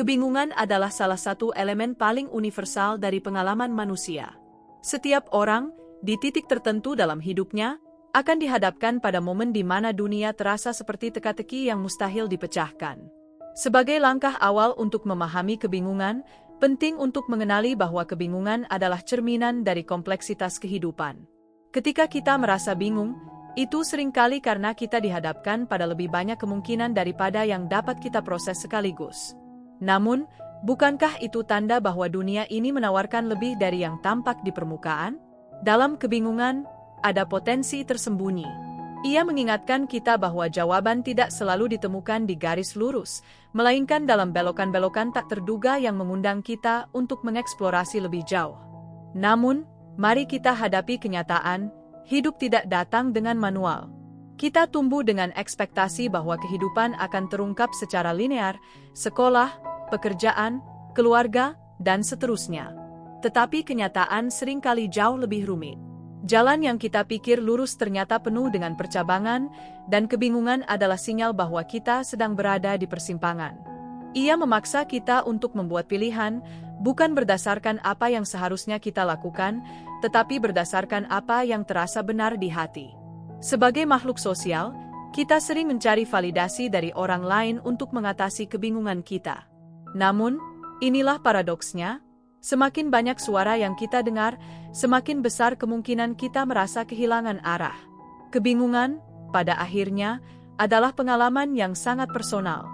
Kebingungan adalah salah satu elemen paling universal dari pengalaman manusia. Setiap orang, di titik tertentu dalam hidupnya, akan dihadapkan pada momen di mana dunia terasa seperti teka-teki yang mustahil dipecahkan. Sebagai langkah awal untuk memahami kebingungan, penting untuk mengenali bahwa kebingungan adalah cerminan dari kompleksitas kehidupan. Ketika kita merasa bingung, itu seringkali karena kita dihadapkan pada lebih banyak kemungkinan daripada yang dapat kita proses sekaligus. Namun, bukankah itu tanda bahwa dunia ini menawarkan lebih dari yang tampak di permukaan? Dalam kebingungan, ada potensi tersembunyi. Ia mengingatkan kita bahwa jawaban tidak selalu ditemukan di garis lurus, melainkan dalam belokan-belokan tak terduga yang mengundang kita untuk mengeksplorasi lebih jauh. Namun, mari kita hadapi kenyataan, hidup tidak datang dengan manual. Kita tumbuh dengan ekspektasi bahwa kehidupan akan terungkap secara linear, sekolah, pekerjaan, keluarga, dan seterusnya. Tetapi kenyataan seringkali jauh lebih rumit. Jalan yang kita pikir lurus ternyata penuh dengan percabangan, dan kebingungan adalah sinyal bahwa kita sedang berada di persimpangan. Ia memaksa kita untuk membuat pilihan, bukan berdasarkan apa yang seharusnya kita lakukan, tetapi berdasarkan apa yang terasa benar di hati. Sebagai makhluk sosial, kita sering mencari validasi dari orang lain untuk mengatasi kebingungan kita. Namun, inilah paradoksnya, semakin banyak suara yang kita dengar, semakin besar kemungkinan kita merasa kehilangan arah. Kebingungan, pada akhirnya, adalah pengalaman yang sangat personal.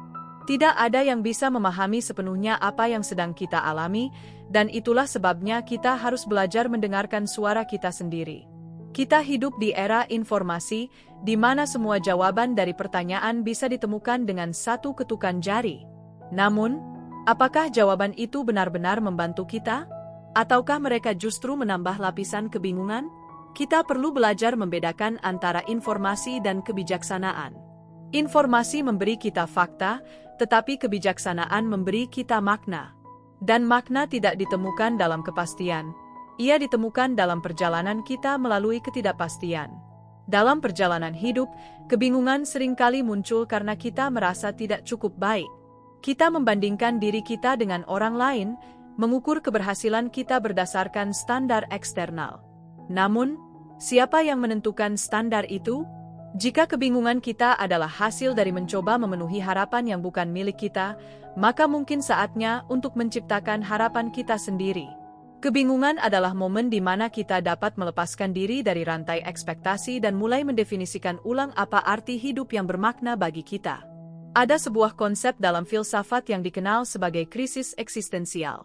Tidak ada yang bisa memahami sepenuhnya apa yang sedang kita alami, dan itulah sebabnya kita harus belajar mendengarkan suara kita sendiri. Kita hidup di era informasi, di mana semua jawaban dari pertanyaan bisa ditemukan dengan satu ketukan jari. Namun, apakah jawaban itu benar-benar membantu kita? Ataukah mereka justru menambah lapisan kebingungan? Kita perlu belajar membedakan antara informasi dan kebijaksanaan. Informasi memberi kita fakta, tetapi kebijaksanaan memberi kita makna. Dan makna tidak ditemukan dalam kepastian. Ia ditemukan dalam perjalanan kita melalui ketidakpastian. Dalam perjalanan hidup, kebingungan seringkali muncul karena kita merasa tidak cukup baik. Kita membandingkan diri kita dengan orang lain, mengukur keberhasilan kita berdasarkan standar eksternal. Namun, siapa yang menentukan standar itu? Jika kebingungan kita adalah hasil dari mencoba memenuhi harapan yang bukan milik kita, maka mungkin saatnya untuk menciptakan harapan kita sendiri. Kebingungan adalah momen di mana kita dapat melepaskan diri dari rantai ekspektasi dan mulai mendefinisikan ulang apa arti hidup yang bermakna bagi kita. Ada sebuah konsep dalam filsafat yang dikenal sebagai krisis eksistensial.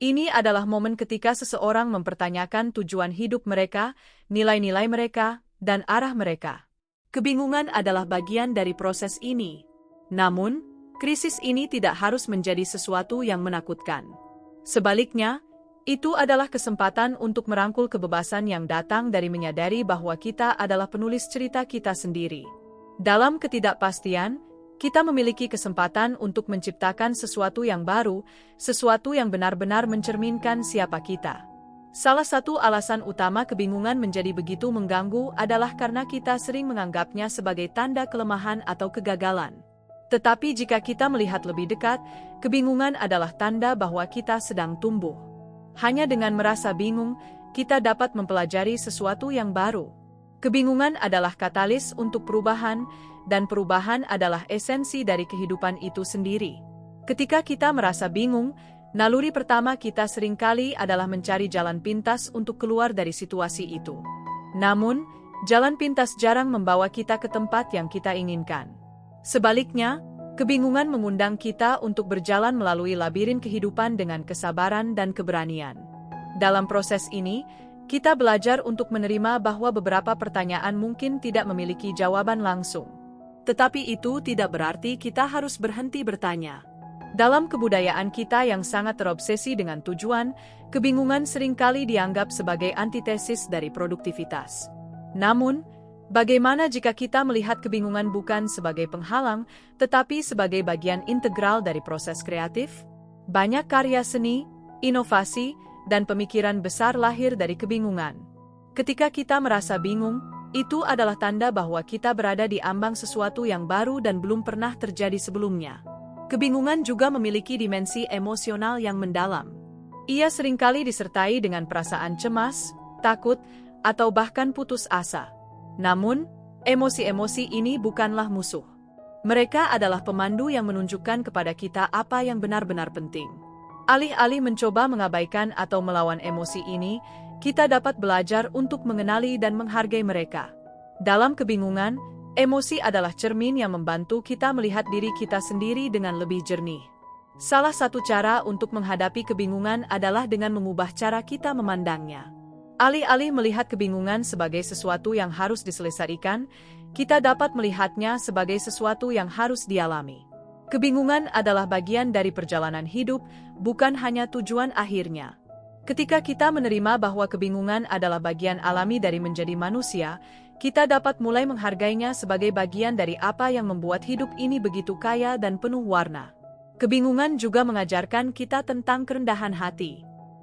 Ini adalah momen ketika seseorang mempertanyakan tujuan hidup mereka, nilai-nilai mereka, dan arah mereka. Kebingungan adalah bagian dari proses ini. Namun, krisis ini tidak harus menjadi sesuatu yang menakutkan. Sebaliknya, itu adalah kesempatan untuk merangkul kebebasan yang datang dari menyadari bahwa kita adalah penulis cerita kita sendiri. Dalam ketidakpastian, kita memiliki kesempatan untuk menciptakan sesuatu yang baru, sesuatu yang benar-benar mencerminkan siapa kita. Salah satu alasan utama kebingungan menjadi begitu mengganggu adalah karena kita sering menganggapnya sebagai tanda kelemahan atau kegagalan. Tetapi jika kita melihat lebih dekat, kebingungan adalah tanda bahwa kita sedang tumbuh. Hanya dengan merasa bingung, kita dapat mempelajari sesuatu yang baru. Kebingungan adalah katalis untuk perubahan, dan perubahan adalah esensi dari kehidupan itu sendiri. Ketika kita merasa bingung, naluri pertama kita seringkali adalah mencari jalan pintas untuk keluar dari situasi itu. Namun, jalan pintas jarang membawa kita ke tempat yang kita inginkan. Sebaliknya, kebingungan mengundang kita untuk berjalan melalui labirin kehidupan dengan kesabaran dan keberanian. Dalam proses ini, kita belajar untuk menerima bahwa beberapa pertanyaan mungkin tidak memiliki jawaban langsung. Tetapi itu tidak berarti kita harus berhenti bertanya. Dalam kebudayaan kita yang sangat terobsesi dengan tujuan, kebingungan seringkali dianggap sebagai antitesis dari produktivitas. Namun, bagaimana jika kita melihat kebingungan bukan sebagai penghalang, tetapi sebagai bagian integral dari proses kreatif? Banyak karya seni, inovasi, dan pemikiran besar lahir dari kebingungan. Ketika kita merasa bingung, itu adalah tanda bahwa kita berada di ambang sesuatu yang baru dan belum pernah terjadi sebelumnya. Kebingungan juga memiliki dimensi emosional yang mendalam. Ia seringkali disertai dengan perasaan cemas, takut, atau bahkan putus asa. Namun, emosi-emosi ini bukanlah musuh. Mereka adalah pemandu yang menunjukkan kepada kita apa yang benar-benar penting. Alih-alih mencoba mengabaikan atau melawan emosi ini, kita dapat belajar untuk mengenali dan menghargai mereka. Dalam kebingungan, emosi adalah cermin yang membantu kita melihat diri kita sendiri dengan lebih jernih. Salah satu cara untuk menghadapi kebingungan adalah dengan mengubah cara kita memandangnya. Alih-alih melihat kebingungan sebagai sesuatu yang harus diselesaikan, kita dapat melihatnya sebagai sesuatu yang harus dialami. Kebingungan adalah bagian dari perjalanan hidup, bukan hanya tujuan akhirnya. Ketika kita menerima bahwa kebingungan adalah bagian alami dari menjadi manusia, kita dapat mulai menghargainya sebagai bagian dari apa yang membuat hidup ini begitu kaya dan penuh warna. Kebingungan juga mengajarkan kita tentang kerendahan hati.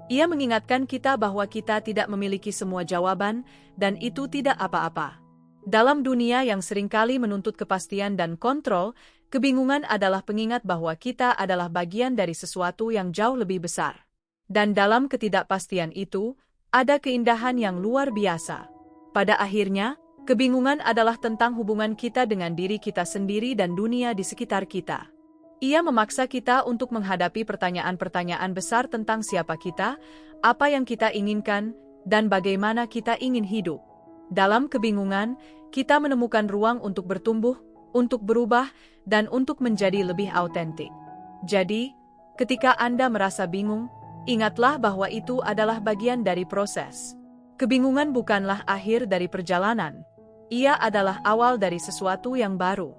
Ia mengingatkan kita bahwa kita tidak memiliki semua jawaban, dan itu tidak apa-apa. Dalam dunia yang seringkali menuntut kepastian dan kontrol, kebingungan adalah pengingat bahwa kita adalah bagian dari sesuatu yang jauh lebih besar. Dan dalam ketidakpastian itu, ada keindahan yang luar biasa. Pada akhirnya, kebingungan adalah tentang hubungan kita dengan diri kita sendiri dan dunia di sekitar kita. Ia memaksa kita untuk menghadapi pertanyaan-pertanyaan besar tentang siapa kita, apa yang kita inginkan, dan bagaimana kita ingin hidup. Dalam kebingungan, kita menemukan ruang untuk bertumbuh, untuk berubah, dan untuk menjadi lebih autentik. Jadi, ketika Anda merasa bingung, ingatlah bahwa itu adalah bagian dari proses. Kebingungan bukanlah akhir dari perjalanan. Ia adalah awal dari sesuatu yang baru.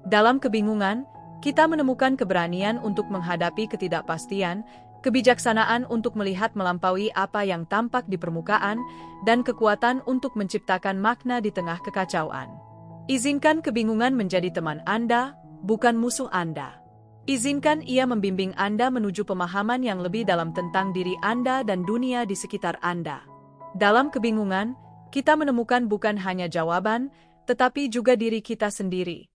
Dalam kebingungan, kita menemukan keberanian untuk menghadapi ketidakpastian, kebijaksanaan untuk melihat melampaui apa yang tampak di permukaan, dan kekuatan untuk menciptakan makna di tengah kekacauan. Izinkan kebingungan menjadi teman Anda, bukan musuh Anda. Izinkan ia membimbing Anda menuju pemahaman yang lebih dalam tentang diri Anda dan dunia di sekitar Anda. Dalam kebingungan, kita menemukan bukan hanya jawaban, tetapi juga diri kita sendiri.